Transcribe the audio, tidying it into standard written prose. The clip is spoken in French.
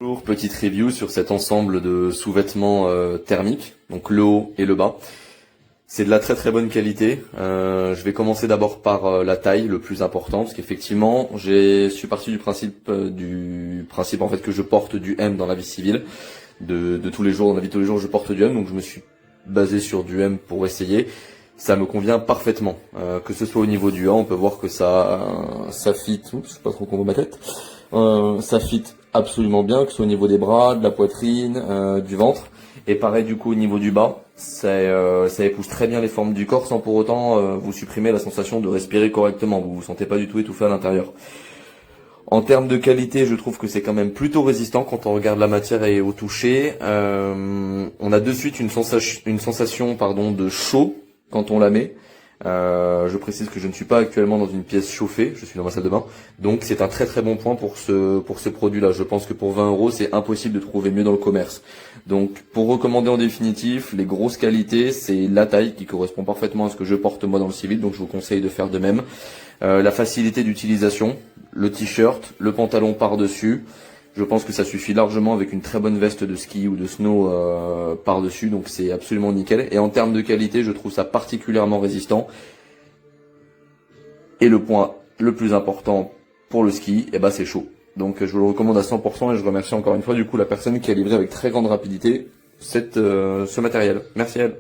Bonjour, petite review sur cet ensemble de sous-vêtements thermiques, donc le haut et le bas. C'est de la très très bonne qualité. Je vais commencer d'abord par la taille, le plus important, parce qu'effectivement, je suis parti du principe en fait que je porte du M dans la vie civile, de tous les jours, dans la vie de tous les jours, je porte du M, donc je me suis basé sur du M pour essayer. Ça me convient parfaitement, que ce soit au niveau du haut, on peut voir que ça fit. Oups, je sais pas trop qu'on voit ma tête. Ça fit absolument bien, que ce soit au niveau des bras, de la poitrine, du ventre. Et pareil du coup au niveau du bas, ça épouse très bien les formes du corps sans pour autant vous supprimer la sensation de respirer correctement. Vous vous sentez pas du tout étouffé à l'intérieur. En termes de qualité, je trouve que c'est quand même plutôt résistant quand on regarde la matière et au toucher. On a de suite une sensation de chaud quand on la met. Je précise que je ne suis pas actuellement dans une pièce chauffée, je suis dans ma salle de bain, donc c'est un très très bon point pour ce produit-là. Je pense que pour 20 euros, c'est impossible de trouver mieux dans le commerce. Donc pour recommander en définitif, les grosses qualités, c'est la taille qui correspond parfaitement à ce que je porte moi dans le civil, donc je vous conseille de faire de même. La facilité d'utilisation, le t-shirt, le pantalon par-dessus. Je pense que ça suffit largement avec une très bonne veste de ski ou de snow par-dessus, donc c'est absolument nickel. Et en termes de qualité, je trouve ça particulièrement résistant. Et le point le plus important pour le ski, c'est chaud. Donc je vous le recommande à 100% et je remercie encore une fois du coup la personne qui a livré avec très grande rapidité ce matériel. Merci à elle.